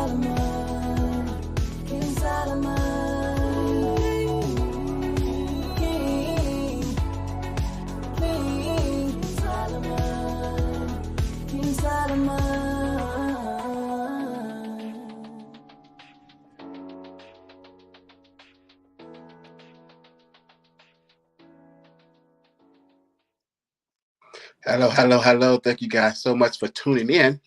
Solomon, King Solomon, King Solomon, King Solomon. Hello, hello, hello. Thank you guys so much for tuning in.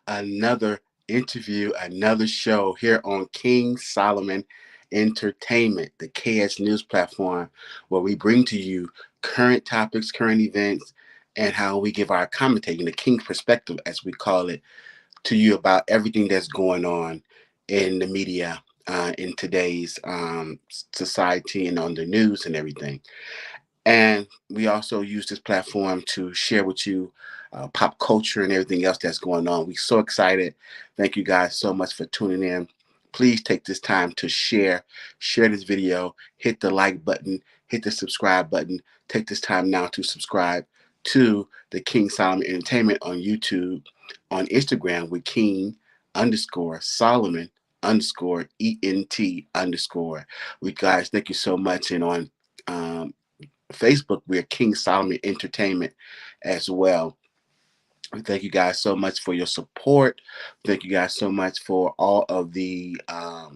Another interview, another show here on King Solomon Entertainment, the KS News platform, where we bring to you current topics, current events, and how we give our commentating, the King's perspective, as we call it, to you about everything that's going on in the media, in today's society and on the news and everything. And we also use this platform to share with you pop culture and everything else that's going on. We're so excited. Thank you guys so much for tuning in. Please take this time to share this video, hit the like button, hit the subscribe button. Take this time now to subscribe to the King Solomon Entertainment on YouTube, on Instagram with King underscore Solomon underscore ENT underscore. We guys, thank you so much. And on Facebook, we're King Solomon Entertainment as well. Thank you guys so much for your support. Thank you guys so much for all of the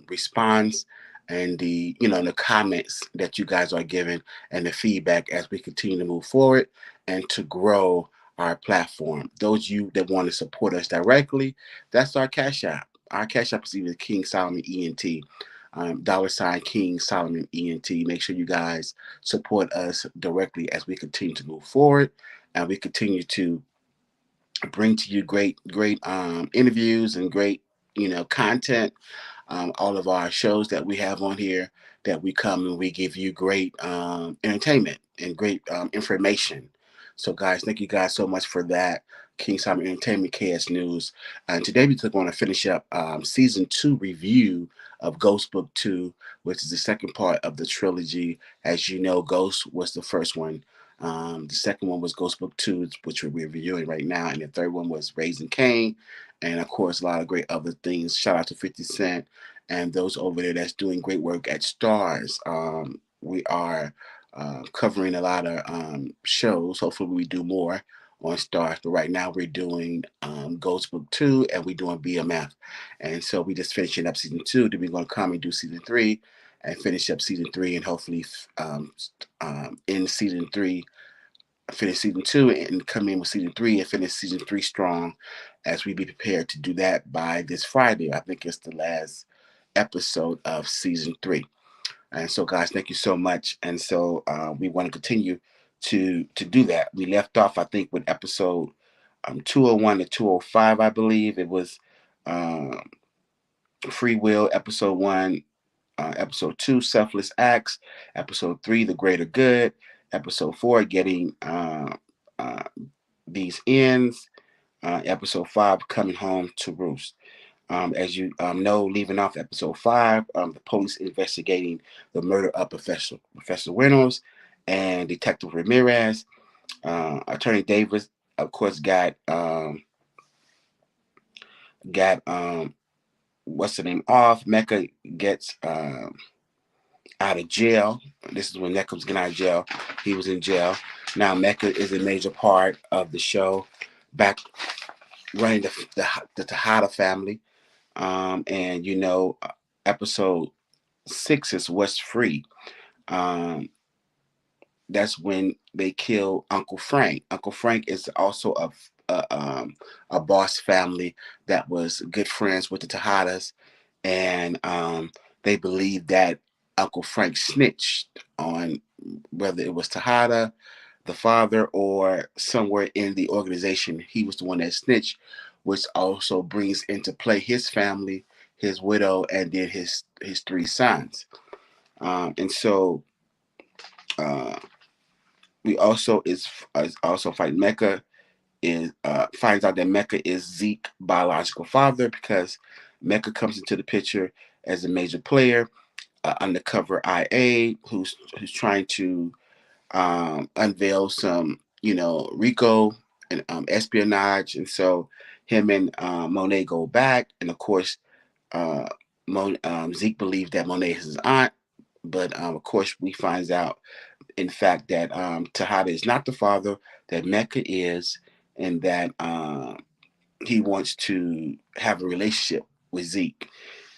response and the comments that you guys are giving and the feedback as we continue to move forward and to grow our platform. Those of you that want to support us directly, that's our Cash App. Our Cash App is either King Solomon ENT, $ King Solomon ENT. Make sure you guys support us directly as we continue to move forward and we continue to bring to you great interviews and great content. All of our shows that we have on here, that we come and we give you great entertainment and great information. So guys, thank you guys so much for that. King Simon Entertainment, KS News. And today we took on to finish up season 2 review of Ghost Book 2, which is the second part of the trilogy. As you know, Ghost was the first one. The second one was Ghost Book 2, which we're reviewing right now. And the third one was Raising Cain. And of course, a lot of great other things. Shout out to 50 Cent and those over there that's doing great work at Stars. We are covering a lot of shows. Hopefully, we do more on Stars. But right now, we're doing Ghost Book 2 and we're doing BMF. And so we just finishing up season 2. Then we're going to come and do season 3 and finish up season 3 and hopefully in season 3 finish season 2 and come in with season 3 and finish season 3 strong, as we be prepared to do that by this Friday. I think it's the last episode of season 3. And so guys, thank you so much. And so we want to continue to do that. We left off, I think, with episode 201 to 205. I believe it was Free Will, episode 1. Episode 2, Selfless Acts. Episode 3, The Greater Good. Episode 4, Getting These Ends. Episode 5, Coming Home to Roost. As you know, leaving off episode 5, the police investigating the murder of Professor Reynolds and Detective Ramirez. Attorney Davis, of course, got what's the name off. Mecca gets out of jail. This is when Mecca was getting out of jail. He was in jail. Now Mecca is a major part of the show, back running the Tejada family. And episode 6 is What's Free. That's when they kill Uncle Frank. Uncle Frank is also a boss family that was good friends with the Tejadas, and they believe that Uncle Frank snitched on whether it was Tejada, the father, or somewhere in the organization. He was the one that snitched, which also brings into play his family, his widow, and then his 3 sons. And so we also is also fight Mecca. Finds out that Mecca is Zeke's biological father, because Mecca comes into the picture as a major player, undercover IA, who's trying to unveil some RICO and espionage, and so him and Monet go back, and of course, uh, Zeke believes that Monet is his aunt, but of course, we finds out, in fact, that Tejada is not the father, that Mecca is, and that he wants to have a relationship with Zeke,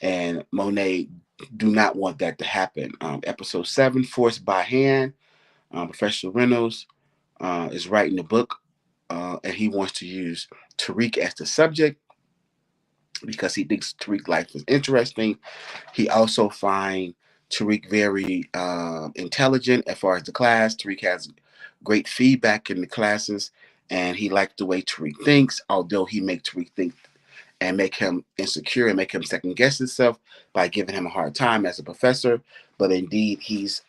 and Monet do not want that to happen. Episode 7, Forced by Hand. Professor Reynolds is writing the book, and he wants to use Tariq as the subject because he thinks Tariq's life is interesting. He also finds Tariq very intelligent as far as the class. Tariq has great feedback in the classes, and he likes the way Tariq thinks, although he makes Tariq think and make him insecure and make him second guess himself by giving him a hard time as a professor. But indeed, he's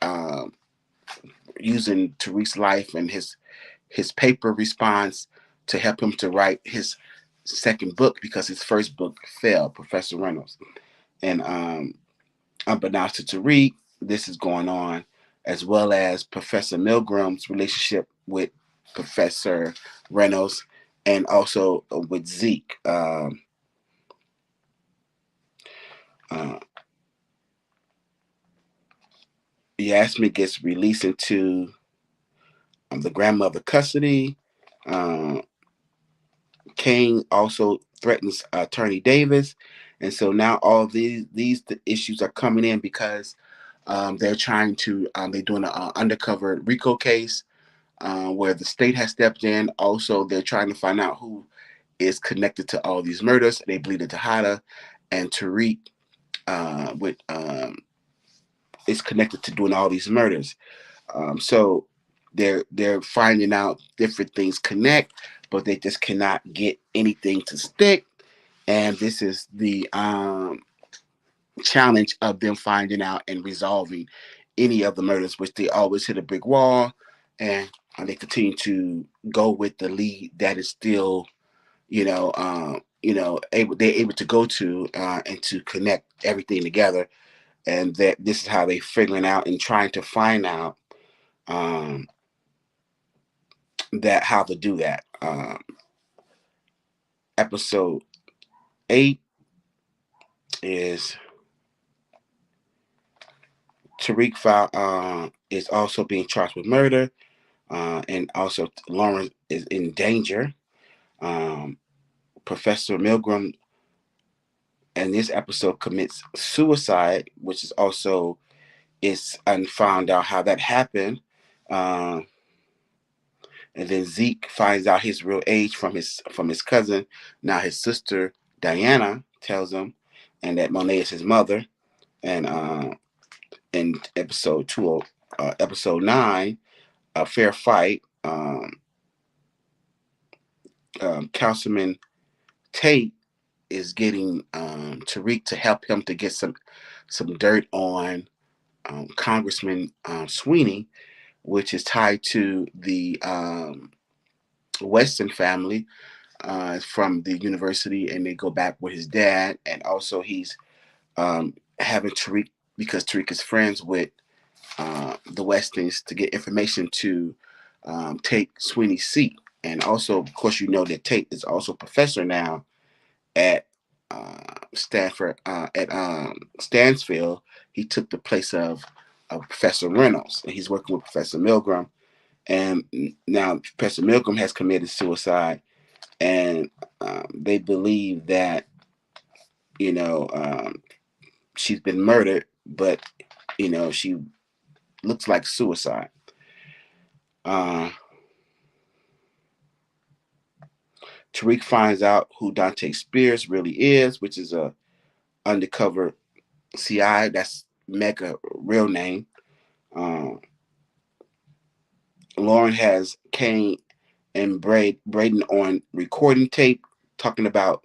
using Tariq's life and his paper response to help him to write his second book because his first book failed, Professor Reynolds. And unbeknownst to Tariq, this is going on, as well as Professor Milgram's relationship with Professor Reynolds and also with Zeke. Uh, Yasmin gets released into the grandmother custody. Uh, Kane also threatens Attorney Davis, and so now all of these issues are coming in because they're trying to they're doing an undercover RICO case where the state has stepped in. Also, they're trying to find out who is connected to all these murders. They believe that Tejada and Tariq with is connected to doing all these murders. So they're finding out different things connect, but they just cannot get anything to stick. And this is the challenge of them finding out and resolving any of the murders, which they always hit a brick wall, and they continue to go with the lead that is still, they're able to go to and to connect everything together, and that this is how they figuring out and trying to find out um, that how to do that. Episode 8 is Tariq is also being charged with murder, and also Lauren is in danger. Um, Professor Milgram in this episode commits suicide, which is also is and found out how that happened. Um, and then Zeke finds out his real age from his cousin. Now his sister Diana tells him, and that Monet is his mother. And in episode 9, a fair fight. Councilman Tate is getting Tariq to help him to get some dirt on Congressman Sweeney, which is tied to the Weston family from the university, and they go back with his dad, and also he's having Tariq because Tariq is friends with the Westons to get information to take Sweeney's seat. And also, of course, you know that Tate is also a professor now at Stanford, at Stansfield. He took the place of Professor Reynolds, and he's working with Professor Milgram. And now Professor Milgram has committed suicide, and they believe that you know she's been murdered, but she looks like suicide. Uh, Tariq finds out who Dante Spears really is, which is a undercover CI. That's Mecca real name. Um, Lauren has Kane and Braden on recording tape talking about,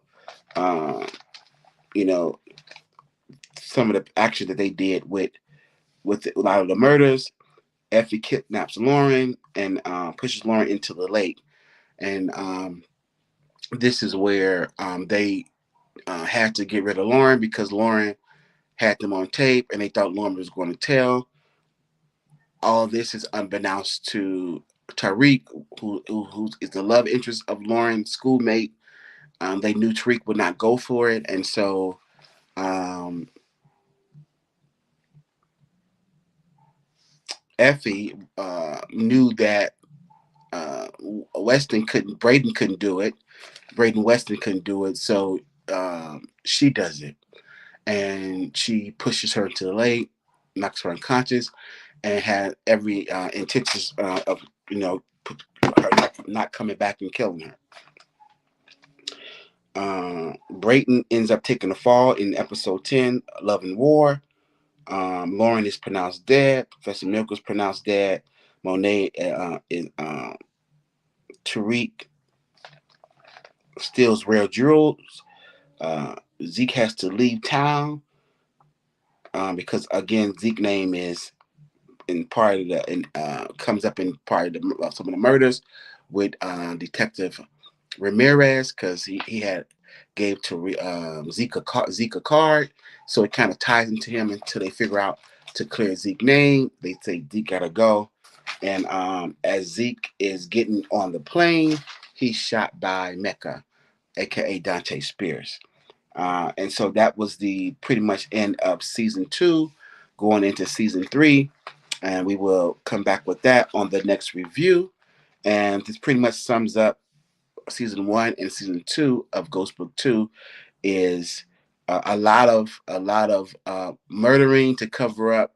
uh, you know, some of the action that they did with a lot of the murders. Effie kidnaps Lauren and pushes Lauren into the lake, and this is where they had to get rid of Lauren because Lauren had them on tape, and they thought Lauren was going to tell. All this is unbeknownst to Tariq, who is the love interest of Lauren's schoolmate, They knew Tariq would not go for it, and so um, Effie knew that Braden couldn't do it. Braden Weston couldn't do it, so she does it, and she pushes her into the lake, knocks her unconscious, and had every intentions of her not coming back and killing her. Brayton ends up taking the fall in episode 10, Love and War. Lauren is pronounced dead. Professor Milk is pronounced dead. Monet is Tariq steals rare jewels. Zeke has to leave town because again Zeke's name is in part of the comes up in part of some of the murders with Detective Ramirez because he had gave to Zeke a card, so it kind of ties into him until they figure out to clear Zeke's name. They say Zeke gotta go, and as Zeke is getting on the plane, he's shot by Mecca, aka Dante Spears. And so that was the pretty much end of season 2, going into season 3, and we will come back with that on the next review. And this pretty much sums up season 1 and season 2 of Ghost Book 2. Is a lot of murdering to cover up,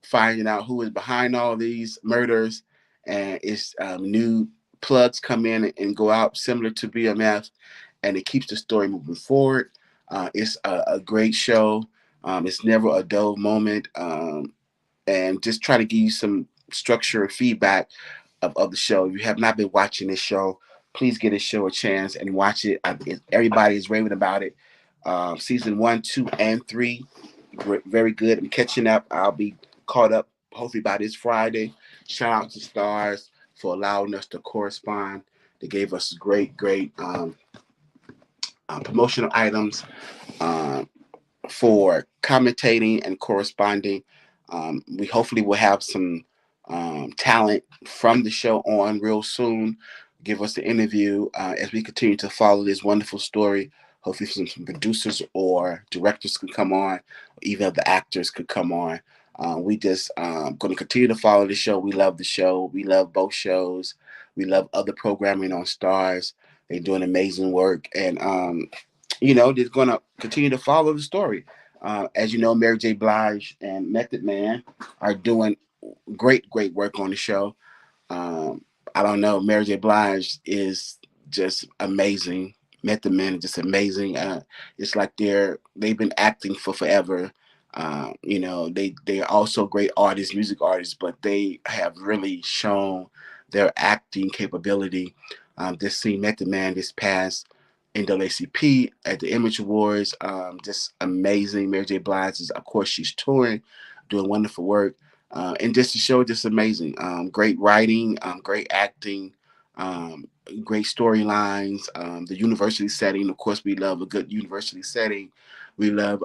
finding out who is behind all these murders, and it's new plugs come in and go out similar to BMF, and it keeps the story moving forward. It's a great show. It's never a dull moment, and just try to give you some structure and feedback of the show. If you have not been watching this show, please give this show a chance and watch it. Everybody is raving about it. Season 1, 2, and 3, very good. I'm catching up. I'll be caught up hopefully by this Friday. Shout out to Stars for allowing us to correspond. They gave us great promotional items for commentating and corresponding. We hopefully will have some talent from the show on real soon. Give us the interview as we continue to follow this wonderful story. Hopefully, some producers or directors could come on, even the actors could come on. We just going to continue to follow the show. We love the show. We love both shows. We love other programming on Stars. They're doing amazing work, and just going to continue to follow the story. As you know, Mary J. Blige and Method Man are doing great work on the show. Um, I don't know, Mary J. Blige is just amazing. Method Man is just amazing. It's like they've been acting for forever. They are also great artists, music artists, but they have really shown their acting capability. Just seeing Method Man this past NAACP at the Image Awards, just amazing. Mary J. Blige is, of course, she's touring, doing wonderful work, and just the show, just amazing. Great writing, great acting, um, great storylines. The university setting, of course, we love a good university setting. We love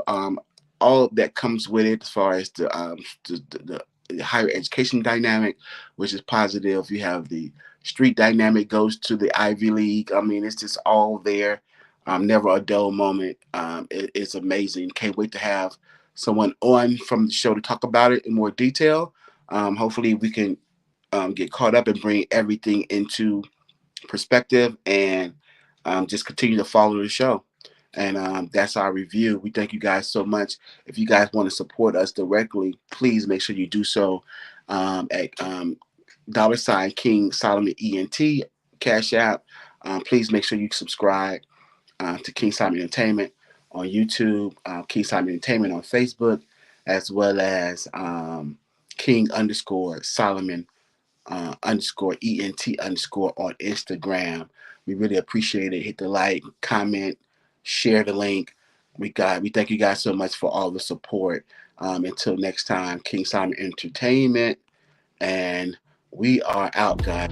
all that comes with it as far as the higher education dynamic, which is positive. You have the street dynamic goes to the Ivy League. I mean, it's just all there. Never a dull moment. It's amazing. Can't wait to have someone on from the show to talk about it in more detail. Hopefully, we can get caught up and bring everything into perspective and just continue to follow the show. And that's our review. We thank you guys so much. If you guys want to support us directly, please make sure you do so at $ King Solomon ENT Cash App. Please make sure you subscribe to King Solomon Entertainment on YouTube, King Solomon Entertainment on Facebook, as well as King _ Solomon _ ENT _ on Instagram. We really appreciate it. Hit the like, comment, share the link. We thank you guys so much for all the support. Until next time, King Solomon Entertainment, and we are out, guys.